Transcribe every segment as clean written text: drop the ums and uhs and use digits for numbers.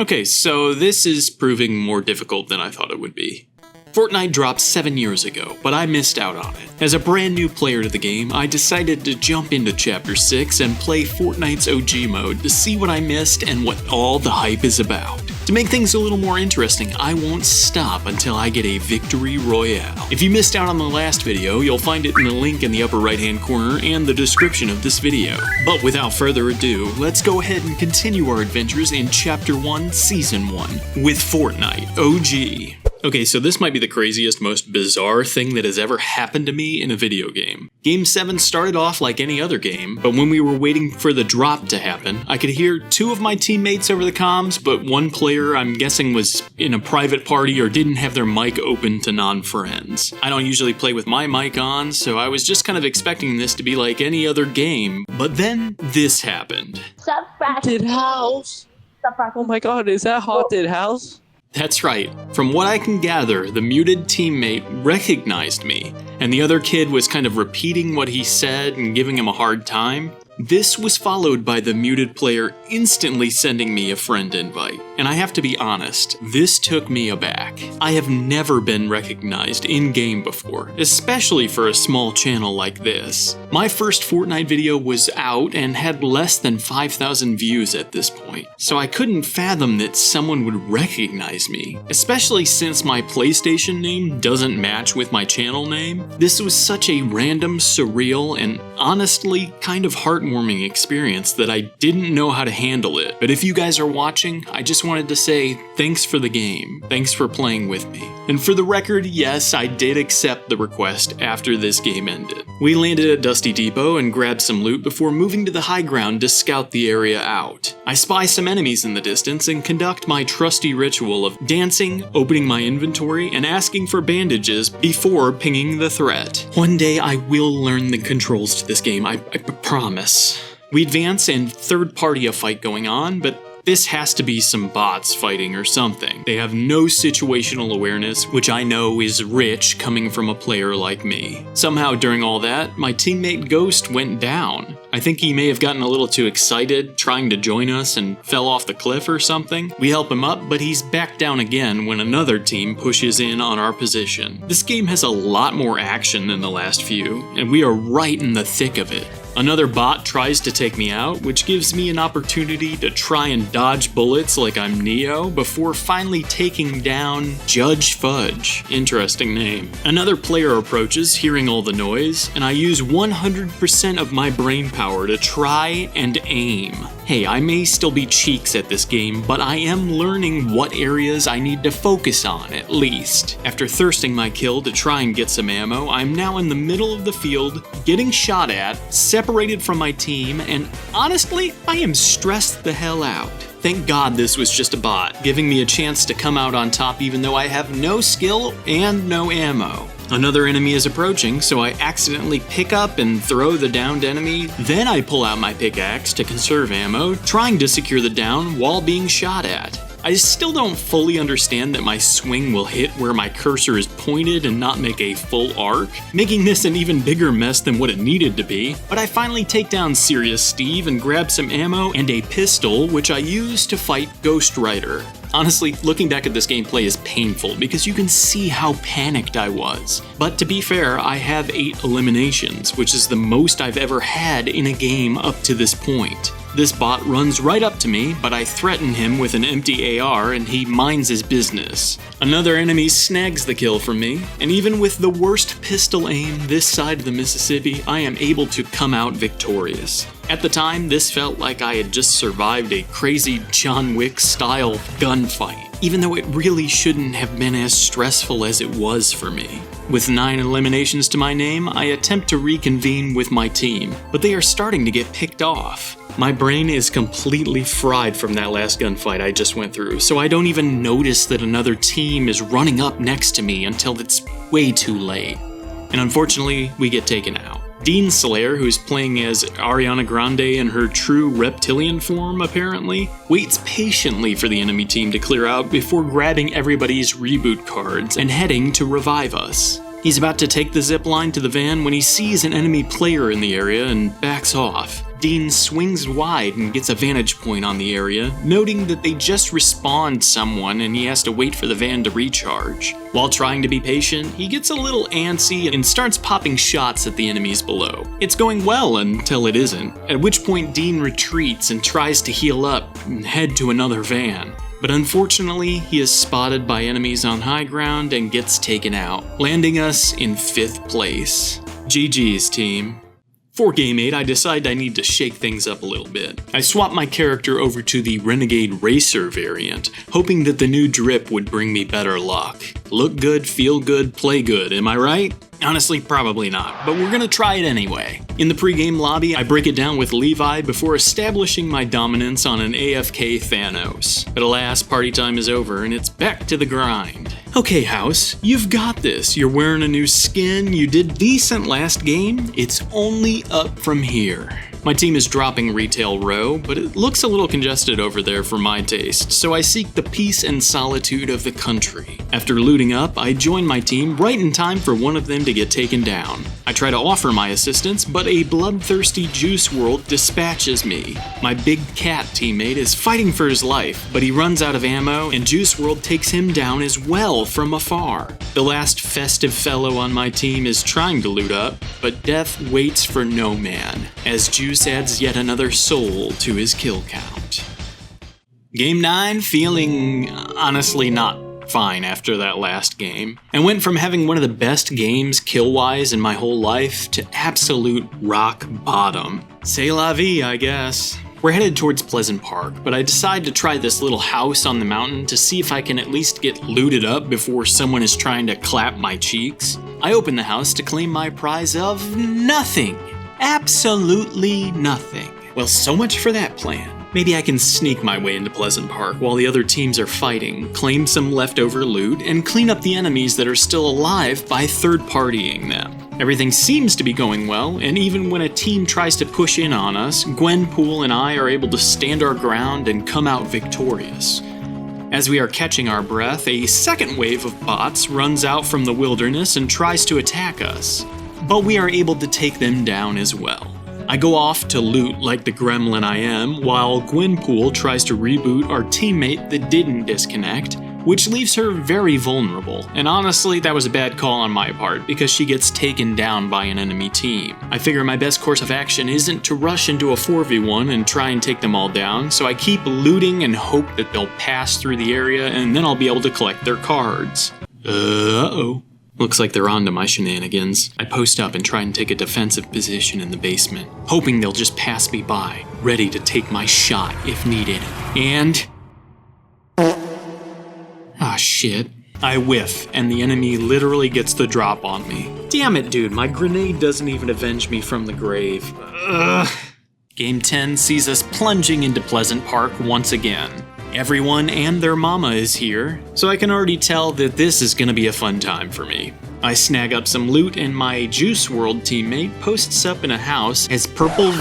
Okay, so this is proving more difficult than I thought it would be. Fortnite dropped 7 years ago, but I missed out on it. As a brand new player to the game, I decided to jump into Chapter 6 and play Fortnite's OG mode to see what I missed and what all the hype is about. To make things a little more interesting, I won't stop until I get a Victory Royale. If you missed out on the last video, you'll find it in the link in the upper right hand corner and the description of this video. But without further ado, let's go ahead and continue our adventures in Chapter 1, Season 1, with Fortnite OG. Okay, so this might be the craziest, most bizarre thing that has ever happened to me in a video game. Game 7 started off like any other game, but when we were waiting for the drop to happen, I could hear 2 of my teammates over the comms, but one player I'm guessing was in a private party or didn't have their mic open to non-friends. I don't usually play with my mic on, so I was just kind of expecting this to be like any other game, but then this happened. Haunted house! Oh my god, is that haunted house? That's right. From what I can gather, the muted teammate recognized me, and the other kid was kind of repeating what he said and giving him a hard time. This was followed by the muted player instantly sending me a friend invite. And I have to be honest, this took me aback. I have never been recognized in-game before, especially for a small channel like this. My first Fortnite video was out and had less than 5,000 views at this point, so I couldn't fathom that someone would recognize me, especially since my PlayStation name doesn't match with my channel name. This was such a random, surreal, and honestly kind of heartwarming experience that I didn't know how to handle it. But if you guys are watching, I just wanted to say thanks for the game. Thanks for playing with me. And for the record, yes, I did accept the request after this game ended. We landed at Dusty Depot and grabbed some loot before moving to the high ground to scout the area out. I spy some enemies in the distance and conduct my trusty ritual of dancing, opening my inventory, and asking for bandages before pinging the threat. One day I will learn the controls to this game, I promise. We advance and third party a fight going on, but this has to be some bots fighting or something. They have no situational awareness, which I know is rich coming from a player like me. Somehow during all that, my teammate Ghost went down. I think he may have gotten a little too excited trying to join us and fell off the cliff or something. We help him up, but he's back down again when another team pushes in on our position. This game has a lot more action than the last few, and we are right in the thick of it. Another bot tries to take me out, which gives me an opportunity to try and dodge bullets like I'm Neo before finally taking down Judge Fudge. Interesting name. Another player approaches, hearing all the noise, and I use 100% of my brain power to try and aim. Hey, I may still be cheeks at this game, but I am learning what areas I need to focus on, at least. After thirsting my kill to try and get some ammo, I'm now in the middle of the field, getting shot at, separated from my team, and honestly, I am stressed the hell out. Thank God this was just a bot, giving me a chance to come out on top even though I have no skill and no ammo. Another enemy is approaching, so I accidentally pick up and throw the downed enemy. Then I pull out my pickaxe to conserve ammo, trying to secure the down while being shot at. I still don't fully understand that my swing will hit where my cursor is pointed and not make a full arc, making this an even bigger mess than what it needed to be, but I finally take down Serious Steve and grab some ammo and a pistol, which I use to fight Ghost Rider. Honestly, looking back at this gameplay is painful because you can see how panicked I was. But to be fair, I have 8 eliminations, which is the most I've ever had in a game up to this point. This bot runs right up to me, but I threaten him with an empty AR and he minds his business. Another enemy snags the kill from me, and even with the worst pistol aim this side of the Mississippi, I am able to come out victorious. At the time, this felt like I had just survived a crazy John Wick style gunfight, even though it really shouldn't have been as stressful as it was for me. With 9 eliminations to my name, I attempt to reconvene with my team, but they are starting to get picked off. My brain is completely fried from that last gunfight I just went through, so I don't even notice that another team is running up next to me until it's way too late. And unfortunately, we get taken out. Dean Slayer, who's playing as Ariana Grande in her true reptilian form apparently, waits patiently for the enemy team to clear out before grabbing everybody's reboot cards and heading to revive us. He's about to take the zipline to the van when he sees an enemy player in the area and backs off. Dean swings wide and gets a vantage point on the area, noting that they just respawned someone and he has to wait for the van to recharge. While trying to be patient, he gets a little antsy and starts popping shots at the enemies below. It's going well until it isn't, at which point Dean retreats and tries to heal up and head to another van. But unfortunately, he is spotted by enemies on high ground and gets taken out, landing us in 5th place. GG's, team. For Game 8, I decide I need to shake things up a little bit. I swap my character over to the Renegade Racer variant, hoping that the new drip would bring me better luck. Look good, feel good, play good, am I right? Honestly, probably not, but we're gonna try it anyway. In the pre-game lobby, I break it down with Levi before establishing my dominance on an AFK Thanos. But alas, party time is over and it's back to the grind. Okay, House, you've got this. You're wearing a new skin, you did decent last game, it's only up from here. My team is dropping retail row, but it looks a little congested over there for my taste, so I seek the peace and solitude of the country. After looting up, I join my team right in time for one of them to get taken down. I try to offer my assistance, but a bloodthirsty Juice WRLD dispatches me. My big cat teammate is fighting for his life, but he runs out of ammo and Juice WRLD takes him down as well from afar. The last festive fellow on my team is trying to loot up, but death waits for no man, as Juice adds yet another soul to his kill count. Game 9, feeling honestly not fine after that last game. I went from having one of the best games kill-wise in my whole life to absolute rock bottom. C'est la vie, I guess. We're headed towards Pleasant Park, but I decide to try this little house on the mountain to see if I can at least get looted up before someone is trying to clap my cheeks. I open the house to claim my prize of nothing. Absolutely nothing. Well, so much for that plan. Maybe I can sneak my way into Pleasant Park while the other teams are fighting, claim some leftover loot, and clean up the enemies that are still alive by third-partying them. Everything seems to be going well, and even when a team tries to push in on us, Gwenpool and I are able to stand our ground and come out victorious. As we are catching our breath, a second wave of bots runs out from the wilderness and tries to attack us. But we are able to take them down as well. I go off to loot like the gremlin I am, while Gwenpool tries to reboot our teammate that didn't disconnect, which leaves her very vulnerable. And honestly, that was a bad call on my part, because she gets taken down by an enemy team. I figure my best course of action isn't to rush into a 4v1 and try and take them all down, so I keep looting and hope that they'll pass through the area and then I'll be able to collect their cards. Uh-oh. Looks like they're onto my shenanigans. I post up and try and take a defensive position in the basement, hoping they'll just pass me by, ready to take my shot if needed. And... ah, shit. I whiff, and the enemy literally gets the drop on me. Damn it, dude, my grenade doesn't even avenge me from the grave. Ugh. Game 10 sees us plunging into Pleasant Park once again. Everyone and their mama is here, so I can already tell that this is gonna be a fun time for me. I snag up some loot and my Juice WRLD teammate posts up in a house as Purple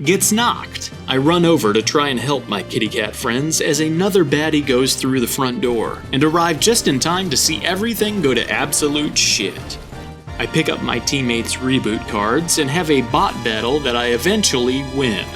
gets knocked. I run over to try and help my kitty cat friends as another baddie goes through the front door and arrive just in time to see everything go to absolute shit. I pick up my teammates' reboot cards and have a bot battle that I eventually win.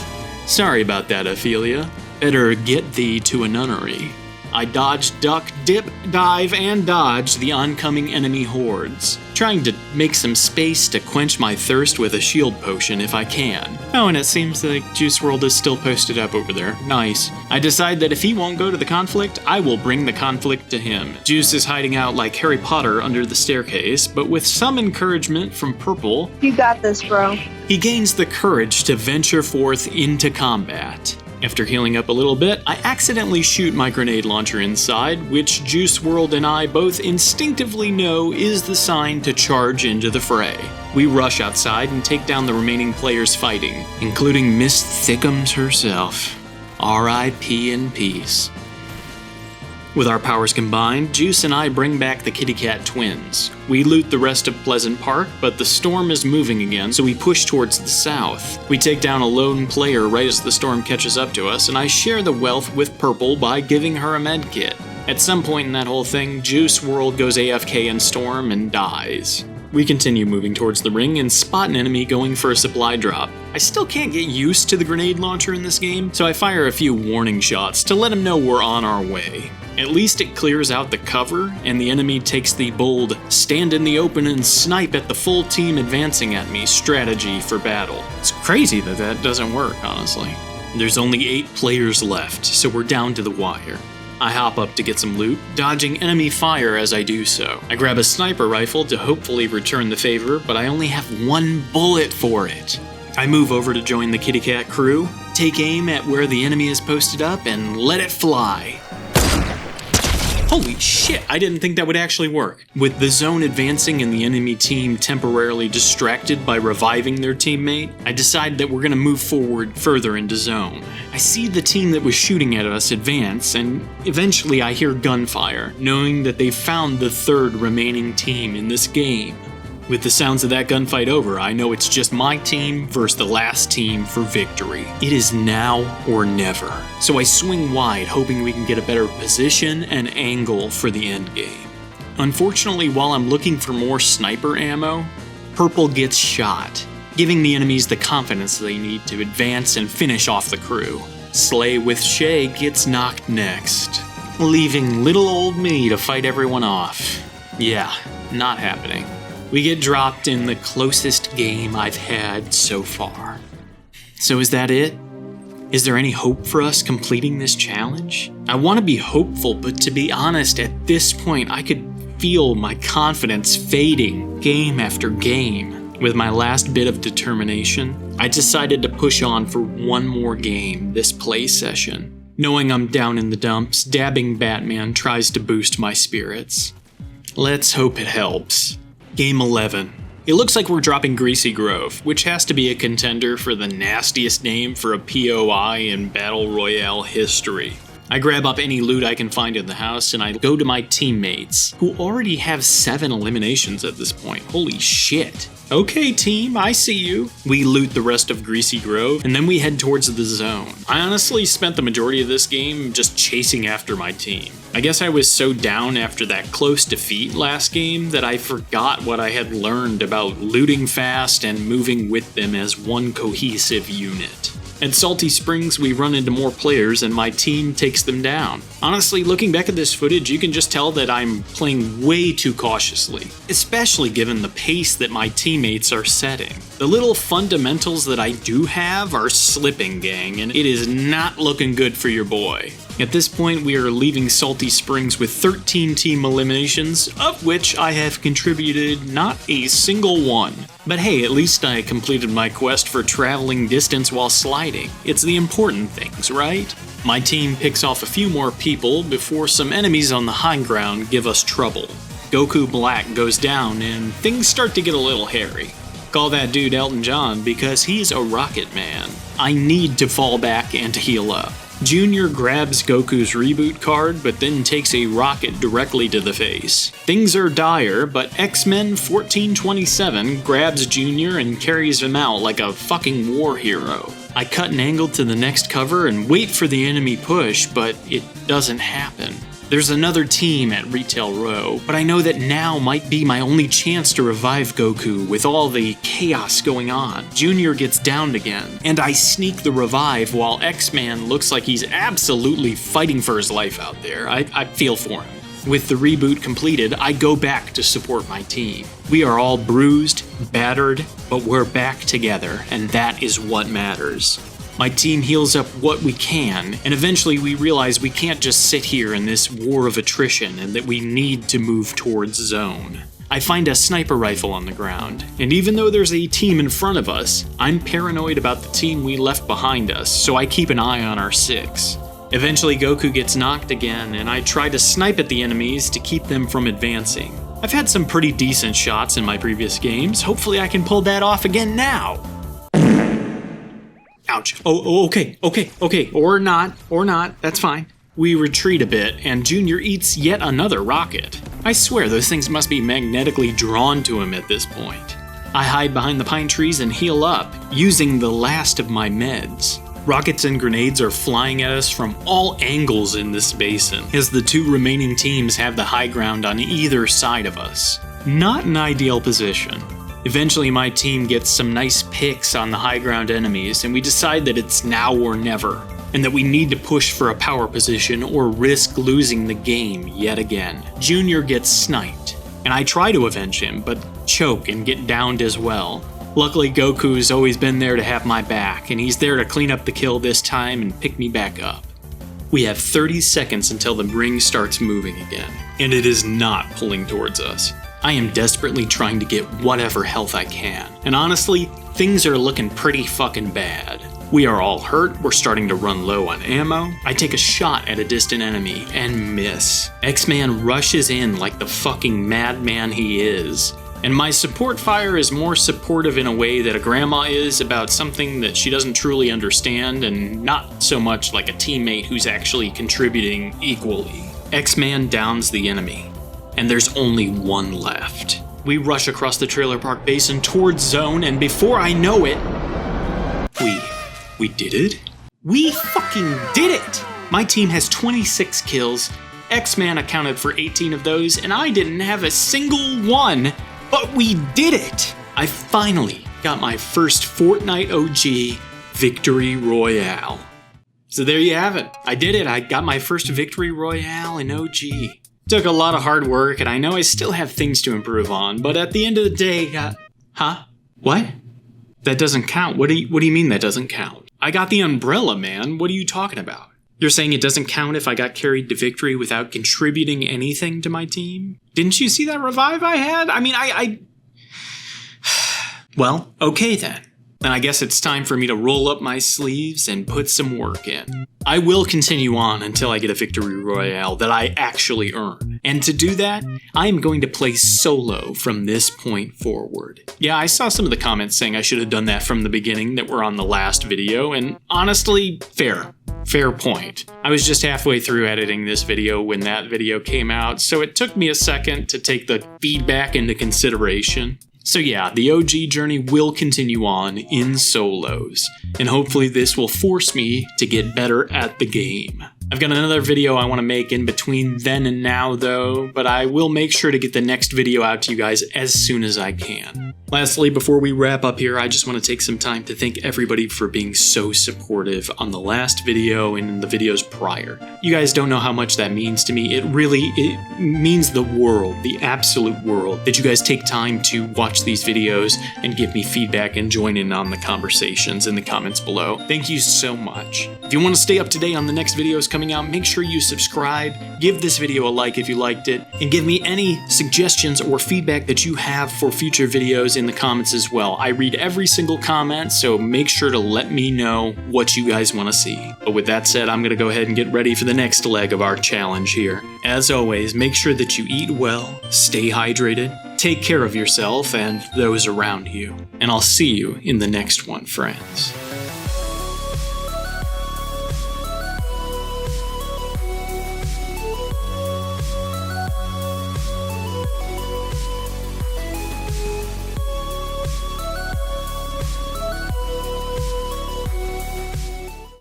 Sorry about that, Ophelia. Better get thee to a nunnery. I dodge, duck, dip, dive, and dodge the oncoming enemy hordes, trying to make some space to quench my thirst with a shield potion if I can. Oh, and it seems like Juice WRLD is still posted up over there. Nice. I decide that if he won't go to the conflict, I will bring the conflict to him. Juice is hiding out like Harry Potter under the staircase, but with some encouragement from Purple, you got this, bro. He gains the courage to venture forth into combat. After healing up a little bit, I accidentally shoot my grenade launcher inside, which Juice WRLD and I both instinctively know is the sign to charge into the fray. We rush outside and take down the remaining players fighting, including Miss Thickums herself. R.I.P. in peace. With our powers combined, Juice and I bring back the kitty cat twins. We loot the rest of Pleasant Park, but the storm is moving again, so we push towards the south. We take down a lone player right as the storm catches up to us, and I share the wealth with Purple by giving her a medkit. At some point in that whole thing, Juice WRLD goes AFK in storm and dies. We continue moving towards the ring and spot an enemy going for a supply drop. I still can't get used to the grenade launcher in this game, so I fire a few warning shots to let him know we're on our way. At least it clears out the cover, and the enemy takes the bold, stand in the open and snipe at the full team advancing at me strategy for battle. It's crazy that that doesn't work, honestly. There's only 8 players left, so we're down to the wire. I hop up to get some loot, dodging enemy fire as I do so. I grab a sniper rifle to hopefully return the favor, but I only have 1 bullet for it. I move over to join the kitty cat crew, take aim at where the enemy is posted up, and let it fly. Holy shit, I didn't think that would actually work. With the zone advancing and the enemy team temporarily distracted by reviving their teammate, I decide that we're gonna move forward further into zone. I see the team that was shooting at us advance, and eventually I hear gunfire, knowing that they've found the 3rd remaining team in this game. With the sounds of that gunfight over, I know it's just my team versus the last team for victory. It is now or never. So I swing wide, hoping we can get a better position and angle for the endgame. Unfortunately, while I'm looking for more sniper ammo, Purple gets shot, giving the enemies the confidence they need to advance and finish off the crew. Slay with Shay gets knocked next, leaving little old me to fight everyone off. Yeah, not happening. We get dropped in the closest game I've had so far. So is that it? Is there any hope for us completing this challenge? I want to be hopeful, but to be honest, at this point I could feel my confidence fading game after game. With my last bit of determination, I decided to push on for one more game this play session. Knowing I'm down in the dumps, dabbing Batman tries to boost my spirits. Let's hope it helps. Game 11. It looks like we're dropping Greasy Grove, which has to be a contender for the nastiest name for a POI in Battle Royale history. I grab up any loot I can find in the house and I go to my teammates, who already have 7 eliminations at this point. Holy shit. Okay team, I see you. We loot the rest of Greasy Grove, and then we head towards the zone. I honestly spent the majority of this game just chasing after my team. I guess I was so down after that close defeat last game that I forgot what I had learned about looting fast and moving with them as one cohesive unit. At Salty Springs, we run into more players and my team takes them down. Honestly, looking back at this footage, you can just tell that I'm playing way too cautiously, especially given the pace that my teammates are setting. The little fundamentals that I do have are slipping, gang, and it is not looking good for your boy. At this point, we are leaving Salty Springs with 13 team eliminations, of which I have contributed not a single one. But hey, at least I completed my quest for traveling distance while sliding. It's the important things, right? My team picks off a few more people before some enemies on the high ground give us trouble. Goku Black goes down and things start to get a little hairy. Call that dude Elton John because he's a rocket man. I need to fall back and heal up. Junior grabs Goku's reboot card, but then takes a rocket directly to the face. Things are dire, but X-Men 1427 grabs Junior and carries him out like a fucking war hero. I cut an angle to the next cover and wait for the enemy push, but it doesn't happen. There's another team at Retail Row, but I know that now might be my only chance to revive Goku with all the chaos going on. Junior gets downed again, and I sneak the revive while X-Man looks like he's absolutely fighting for his life out there. I feel for him. With the reboot completed, I go back to support my team. We are all bruised, battered, but we're back together, and that is what matters. My team heals up what we can, and eventually we realize we can't just sit here in this war of attrition and that we need to move towards zone. I find a sniper rifle on the ground, and even though there's a team in front of us, I'm paranoid about the team we left behind us, so I keep an eye on our 6. Eventually Goku gets knocked again, and I try to snipe at the enemies to keep them from advancing. I've had some pretty decent shots in my previous games, hopefully I can pull that off again now. Ouch. Okay. Or not, that's fine. We retreat a bit, and Junior eats yet another rocket. I swear those things must be magnetically drawn to him at this point. I hide behind the pine trees and heal up, using the last of my meds. Rockets and grenades are flying at us from all angles in this basin, as the 2 remaining teams have the high ground on either side of us. Not an ideal position. Eventually my team gets some nice picks on the high ground enemies and we decide that it's now or never, and that we need to push for a power position or risk losing the game yet again. Junior gets sniped, and I try to avenge him, but choke and get downed as well. Luckily Goku's always been there to have my back, and he's there to clean up the kill this time and pick me back up. We have 30 seconds until the ring starts moving again, and it is not pulling towards us. I am desperately trying to get whatever health I can, and honestly, things are looking pretty fucking bad. We are all hurt, we're starting to run low on ammo. I take a shot at a distant enemy and miss. X-Man rushes in like the fucking madman he is. And my support fire is more supportive in a way that a grandma is about something that she doesn't truly understand, and not so much like a teammate who's actually contributing equally. X-Man downs the enemy, and there's only one left. We rush across the trailer park basin towards zone, and before I know it, we did it? We fucking did it! My team has 26 kills, X-Man accounted for 18 of those, and I didn't have a single one, but we did it! I finally got my first Fortnite OG Victory Royale. So there you have it. I did it. I got my first Victory Royale in OG. Took a lot of hard work, and I know I still have things to improve on, but at the end of the day, huh? What? That doesn't count. What do you mean that doesn't count? I got the umbrella, man. What are you talking about? You're saying it doesn't count if I got carried to victory without contributing anything to my team? Didn't you see that revive I had? I mean, Well, okay then. Then I guess it's time for me to roll up my sleeves and put some work in. I will continue on until I get a Victory Royale that I actually earn. And to do that, I am going to play solo from this point forward. Yeah, I saw some of the comments saying I should have done that from the beginning that were on the last video, and honestly, fair point. I was just halfway through editing this video when that video came out, so it took me a second to take the feedback into consideration. So yeah, the OG journey will continue on in solos, and hopefully this will force me to get better at the game. I've got another video I want to make in between then and now though, but I will make sure to get the next video out to you guys as soon as I can. Lastly, before we wrap up here, I just want to take some time to thank everybody for being so supportive on the last video and in the videos prior. You guys don't know how much that means to me. It means the world, the absolute world, that you guys take time to watch these videos and give me feedback and join in on the conversations in the comments below. Thank you so much. If you want to stay up to date on the next videos coming out, make sure you subscribe, give this video a like if you liked it, and give me any suggestions or feedback that you have for future videos in the comments as well. I read every single comment, so make sure to let me know what you guys want to see. But with that said, I'm going to go ahead and get ready for the next leg of our challenge here. As always, make sure that you eat well, stay hydrated, take care of yourself and those around you, and I'll see you in the next one, friends.